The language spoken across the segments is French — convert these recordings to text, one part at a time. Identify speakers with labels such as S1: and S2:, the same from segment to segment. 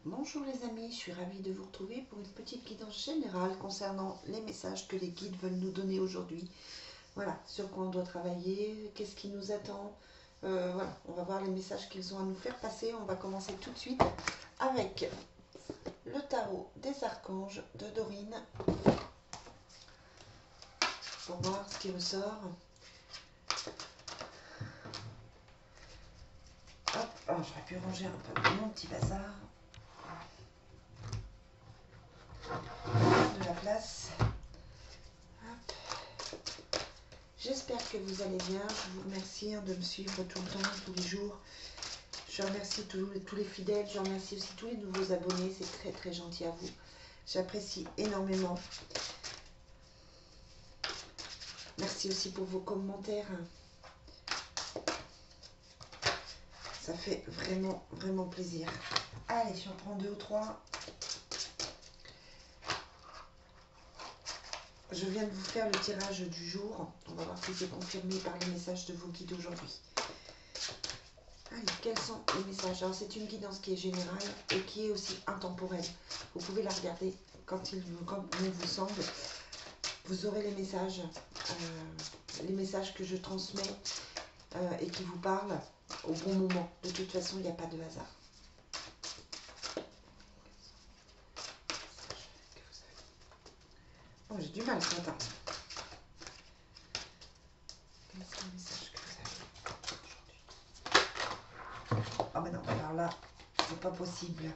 S1: Bonjour les amis, je suis ravie de vous retrouver pour une petite guidance générale concernant les messages que les guides veulent nous donner aujourd'hui. Voilà, sur quoi on doit travailler, qu'est-ce qui nous attend. Voilà, on va voir les messages qu'ils ont à nous faire passer. On va commencer tout de suite avec le tarot des archanges de Dorine pour voir ce qui ressort. Hop, alors j'aurais pu ranger un peu mon petit bazar. De la place. Hop. J'espère que vous allez bien. Je vous remercie de me suivre tout le temps, tous les jours. Je remercie tous les fidèles. Je remercie aussi tous les nouveaux abonnés. C'est très très gentil à vous. J'apprécie énormément. Merci aussi pour vos commentaires. Ça fait vraiment vraiment plaisir. Allez, j'en prends 2 ou 3. Je viens de vous faire le tirage du jour. On va voir si c'est confirmé par les messages de vos guides aujourd'hui. Allez, quels sont les messages? Alors, c'est une guidance qui est générale et qui est aussi intemporelle. Vous pouvez la regarder quand bon vous semble. Vous aurez les messages que je transmets et qui vous parlent au bon moment. De toute façon, il n'y a pas de hasard. Oh, j'ai du mal ce matin. Quels sont les messages que vous avez aujourd'hui? Ah ben non, alors là, c'est pas possible.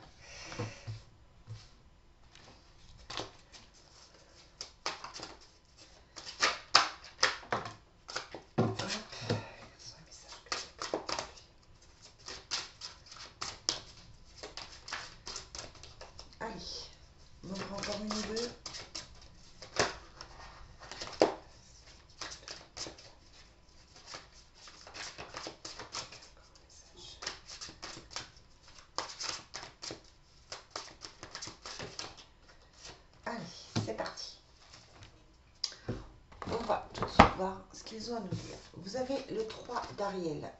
S1: Allez, on en prend encore une ou deux. Allez, c'est parti. On va tout de suite voir ce qu'ils ont à nous dire. Vous avez le 3 d'Ariel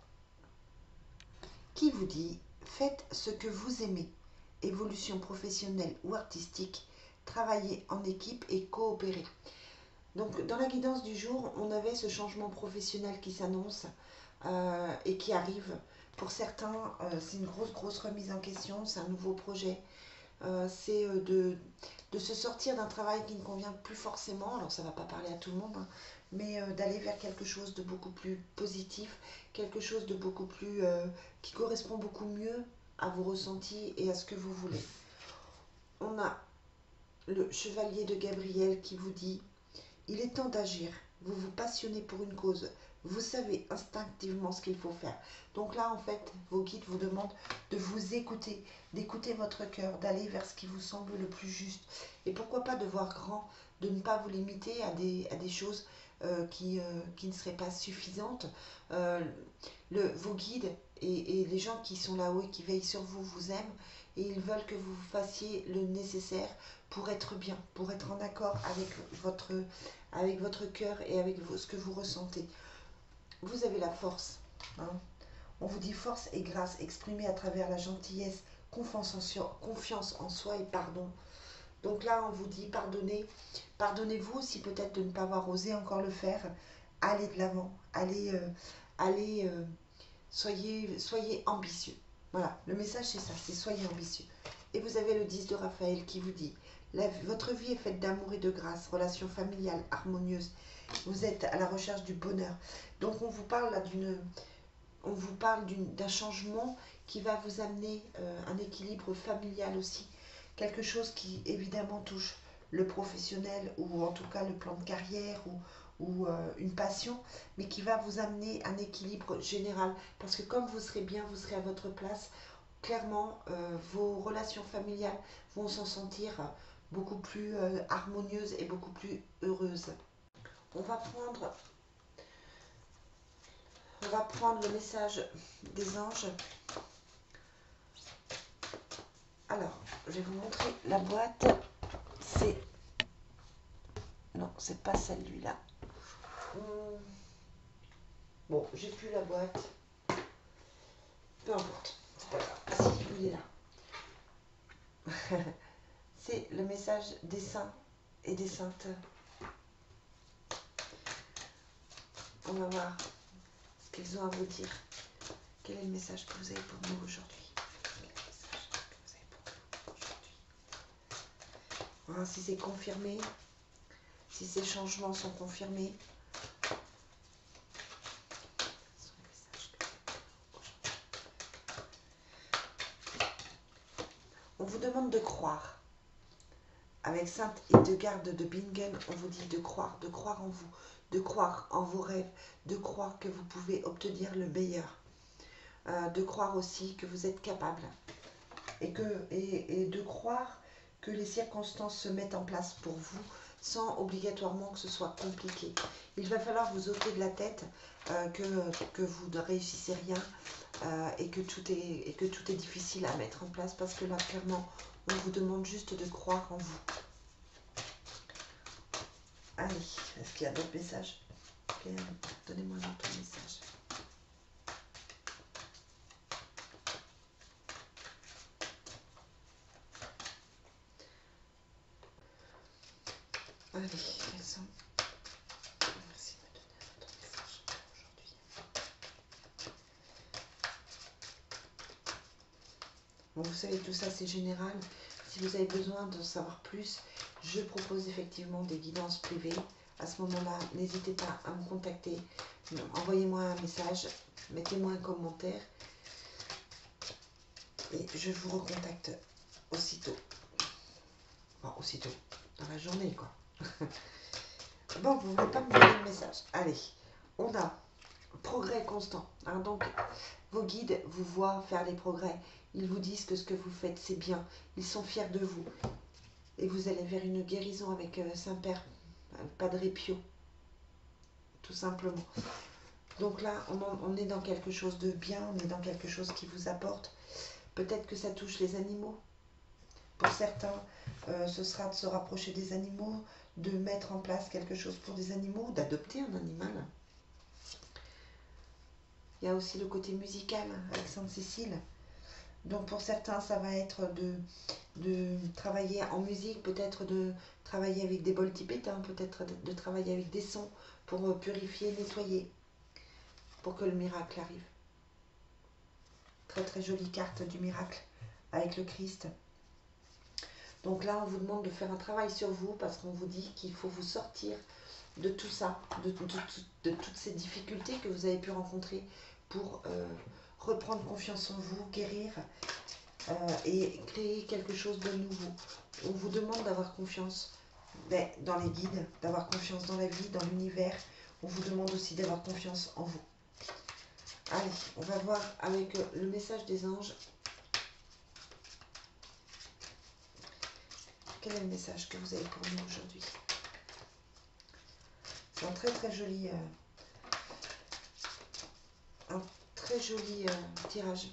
S1: qui vous dit « Faites ce que vous aimez, évolution professionnelle ou artistique, travaillez en équipe et coopérez ». Donc dans la guidance du jour, on avait ce changement professionnel qui s'annonce et qui arrive. Pour certains, c'est une grosse remise en question, c'est un nouveau projet. C'est de se sortir d'un travail qui ne convient plus forcément, alors ça ne va pas parler à tout le monde, hein, mais d'aller vers quelque chose de beaucoup plus positif, quelque chose de beaucoup plus qui correspond beaucoup mieux à vos ressentis et à ce que vous voulez. On a le chevalier de Gabriel qui vous dit « Il est temps d'agir, vous vous passionnez pour une cause, vous savez instinctivement ce qu'il faut faire. » Donc là, en fait, vos guides vous demandent de vous écouter, d'écouter votre cœur, d'aller vers ce qui vous semble le plus juste. Et pourquoi pas de voir grand, de ne pas vous limiter à des choses qui ne seraient pas suffisantes. Vos guides et les gens qui sont là-haut et qui veillent sur vous vous aiment et ils veulent que vous fassiez le nécessaire pour être bien, pour être en accord avec votre cœur et avec ce que vous ressentez. Vous avez la force. Hein. On vous dit force et grâce exprimée à travers la gentillesse, confiance en soi et pardon. Donc là, on vous dit pardonnez. Pardonnez-vous aussi peut-être de ne pas avoir osé encore le faire. Allez de l'avant. Soyez ambitieux. Voilà, le message c'est ça, c'est soyez ambitieux. Et vous avez le 10 de Raphaël qui vous dit votre vie est faite d'amour et de grâce, relation familiale harmonieuse. Vous êtes à la recherche du bonheur. Donc on vous parle là d'un changement qui va vous amener un équilibre familial aussi. Quelque chose qui évidemment touche le professionnel ou en tout cas le plan de carrière ou une passion, mais qui va vous amener un équilibre général. Parce que comme vous serez bien, vous serez à votre place, clairement vos relations familiales vont s'en sentir beaucoup plus harmonieuses et beaucoup plus heureuses. On va prendre le message des anges. Alors, je vais vous montrer la boîte. C'est... Non, c'est pas celle-là. Bon, j'ai plus la boîte. Peu importe. C'est pas grave. Ah si, il est là. C'est le message des saints et des saintes. On va voir ce qu'ils ont à vous dire. Quel est le message que vous avez pour nous aujourd'hui? Quel est le message que vous avez pour nous aujourd'hui? Voilà, si c'est confirmé, si ces changements sont confirmés. On vous demande de croire. Avec Sainte Hildegarde de Bingen, on vous dit de croire en vous, de croire en vos rêves, de croire que vous pouvez obtenir le meilleur, de croire aussi que vous êtes capable et de croire que les circonstances se mettent en place pour vous sans obligatoirement que ce soit compliqué. Il va falloir vous ôter de la tête que vous ne réussissez rien et que tout est difficile à mettre en place parce que là, clairement, on vous demande juste de croire en vous. Allez, est-ce qu'il y a d'autres messages? Donnez-moi un autre message. Allez, quels sont... Merci de me donner un autre message aujourd'hui. Bon, vous savez, tout ça, c'est général. Si vous avez besoin de savoir plus, je propose effectivement des guidances privées. À ce moment-là, n'hésitez pas à me contacter. Envoyez-moi un message, mettez-moi un commentaire. Et je vous recontacte aussitôt. Enfin, aussitôt, dans la journée, quoi. Bon, vous ne voulez pas me donner le message. Allez, on a progrès constant. Hein, donc, vos guides vous voient faire les progrès. Ils vous disent que ce que vous faites, c'est bien. Ils sont fiers de vous. Et vous allez vers une guérison avec Saint-Père, Padre Pio. Tout simplement. Donc là, on est dans quelque chose de bien. On est dans quelque chose qui vous apporte. Peut-être que ça touche les animaux. Pour certains, ce sera de se rapprocher des animaux, de mettre en place quelque chose pour des animaux, d'adopter un animal. Il y a aussi le côté musical avec Sainte-Cécile. Donc pour certains, ça va être de travailler en musique, peut-être de travailler avec des bols tibétains, peut-être de travailler avec des sons pour purifier, nettoyer, pour que le miracle arrive. Très très jolie carte du miracle avec le Christ. Donc là, on vous demande de faire un travail sur vous parce qu'on vous dit qu'il faut vous sortir de tout ça, de toutes ces difficultés que vous avez pu rencontrer pour reprendre confiance en vous, guérir et créer quelque chose de nouveau. On vous demande d'avoir confiance dans les guides, d'avoir confiance dans la vie, dans l'univers. On vous demande aussi d'avoir confiance en vous. Allez, on va voir avec le message des anges. Quel est le message que vous avez pour nous aujourd'hui? C'est un très très joli, tirage.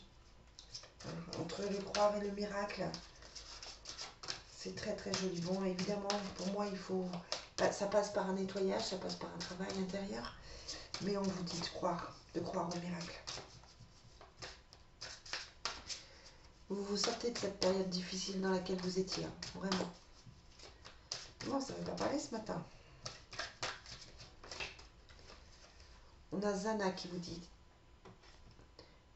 S1: Entre le croire et le miracle, c'est très très joli. Bon, évidemment, pour moi, ça passe par un nettoyage, ça passe par un travail intérieur, mais on vous dit de croire au miracle. Vous vous sortez de cette période difficile dans laquelle vous étiez, hein, vraiment. Bon, ça ne va pas parler ce matin. On a Zana qui vous dit: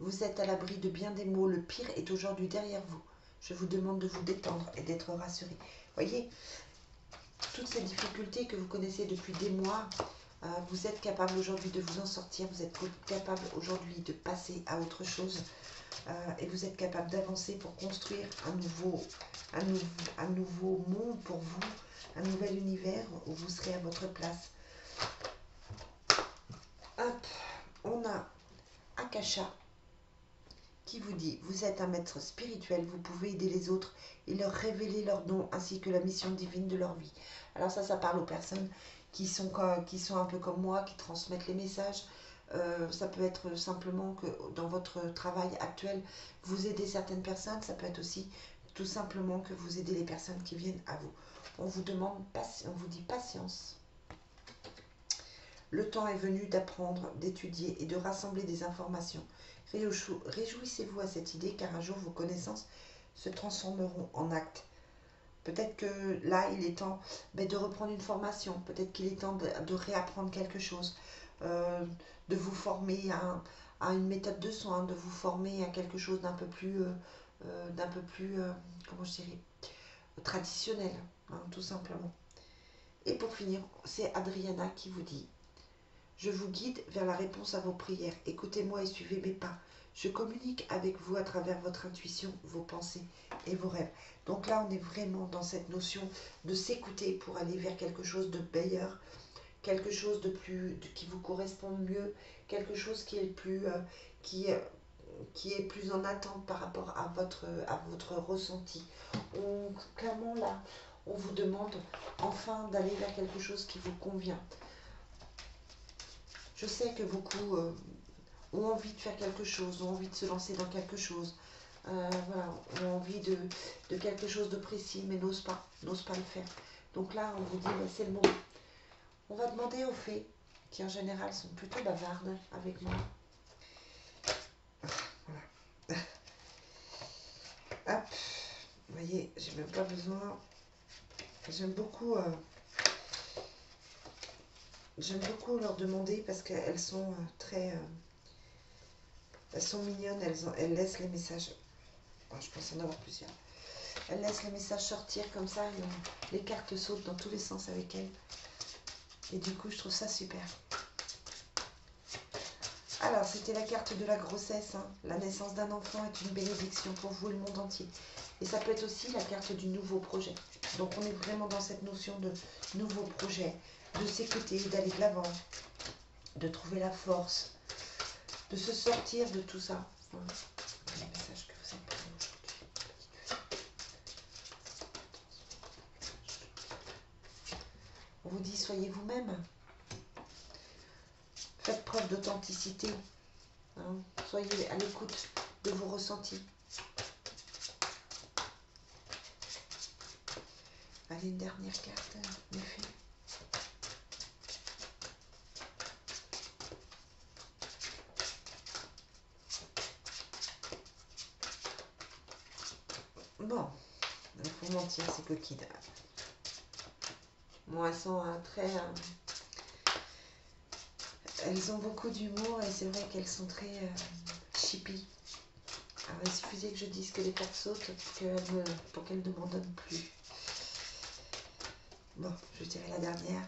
S1: vous êtes à l'abri de bien des maux, le pire est aujourd'hui derrière vous. Je vous demande de vous détendre et d'être rassuré. Voyez, toutes ces difficultés que vous connaissez depuis des mois, vous êtes capable aujourd'hui de vous en sortir, vous êtes capable aujourd'hui de passer à autre chose et vous êtes capable d'avancer pour construire un nouveau monde pour vous, un nouvel univers où vous serez à votre place. Hop, on a Akasha qui vous dit: vous êtes un maître spirituel, vous pouvez aider les autres et leur révéler leurs dons ainsi que la mission divine de leur vie. Alors ça parle aux personnes qui sont un peu comme moi, qui transmettent les messages. Ça peut être simplement que dans votre travail actuel, vous aidez certaines personnes. Ça peut être aussi tout simplement que vous aidez les personnes qui viennent à vous. On vous dit patience. Le temps est venu d'apprendre, d'étudier et de rassembler des informations. Réjouissez-vous à cette idée car un jour vos connaissances se transformeront en actes. Peut-être que là, il est temps de reprendre une formation. Peut-être qu'il est temps de réapprendre quelque chose. euh, de vous former à une méthode de soins, de vous former à quelque chose d'un peu plus, comment je dirais, traditionnel, hein, tout simplement. Et pour finir, c'est Adriana qui vous dit: je vous guide vers la réponse à vos prières. Écoutez-moi et suivez mes pas. Je communique avec vous à travers votre intuition, vos pensées et vos rêves. Donc là, on est vraiment dans cette notion de s'écouter pour aller vers quelque chose de meilleur, quelque chose qui vous correspond mieux, quelque chose qui est qui, euh, qui est plus en attente par rapport à votre ressenti. Clairement là, on vous demande enfin d'aller vers quelque chose qui vous convient. Je sais que beaucoup ont envie de faire quelque chose, ont envie de se lancer dans quelque chose, voilà, ont envie de quelque chose de précis, mais n'osent pas le faire. Donc là, on vous dit, c'est le moment. On va demander aux fées, qui en général sont plutôt bavardes avec moi. Voilà. Hop, vous voyez, j'ai même pas besoin. J'aime beaucoup leur demander parce qu'elles sont elles sont mignonnes, elles laissent les messages. Bon, je pense en avoir plusieurs. Elles laissent les messages sortir comme ça, les cartes sautent dans tous les sens avec elles. Et du coup, je trouve ça super. Alors, c'était la carte de la grossesse. Hein. La naissance d'un enfant est une bénédiction pour vous et le monde entier. Et ça peut être aussi la carte du nouveau projet. Donc, on est vraiment dans cette notion de nouveau projet, de s'écouter, d'aller de l'avant, de trouver la force, de se sortir de tout ça. Voilà. Les messages que vous avez pris aujourd'hui. On vous dit, soyez vous-même. Faites preuve d'authenticité. Hein. Soyez à l'écoute de vos ressentis. Allez, une dernière carte, les fées. Bon, il faut mentir, c'est coquine. Bon, elles sont très... elles ont beaucoup d'humour et c'est vrai qu'elles sont très chippy. Alors, il suffisait que je dise que les cartes sautent pour qu'elles ne m'en donnent plus. Bon, je dirais la dernière.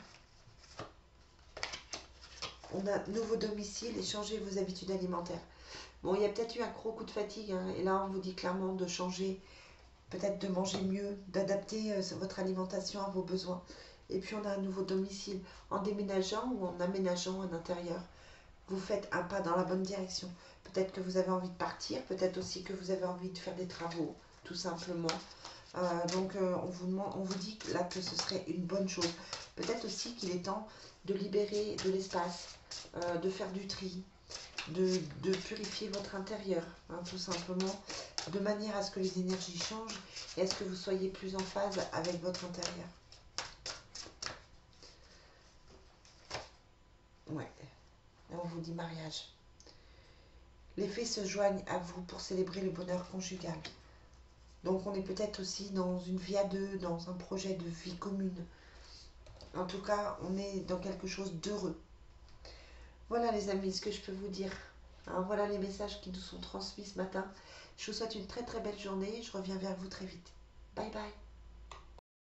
S1: On a nouveau domicile et changez vos habitudes alimentaires. Bon, il y a peut-être eu un gros coup de fatigue, hein, et là on vous dit clairement de changer, peut-être de manger mieux, d'adapter votre alimentation à vos besoins. Et puis on a un nouveau domicile. En déménageant ou en aménageant un intérieur, vous faites un pas dans la bonne direction. Peut-être que vous avez envie de partir, peut-être aussi que vous avez envie de faire des travaux, tout simplement. On vous dit là que ce serait une bonne chose. Peut-être aussi qu'il est temps de libérer de l'espace, de faire du tri, de purifier votre intérieur, hein, tout simplement, de manière à ce que les énergies changent et à ce que vous soyez plus en phase avec votre intérieur. Ouais, là on vous dit mariage. Les fées se joignent à vous pour célébrer le bonheur conjugal. Donc on est peut-être aussi dans une vie à deux, dans un projet de vie commune. En tout cas, on est dans quelque chose d'heureux. Voilà les amis, ce que je peux vous dire. Alors, voilà les messages qui nous sont transmis ce matin. Je vous souhaite une très très belle journée. Je reviens vers vous très vite. Bye bye.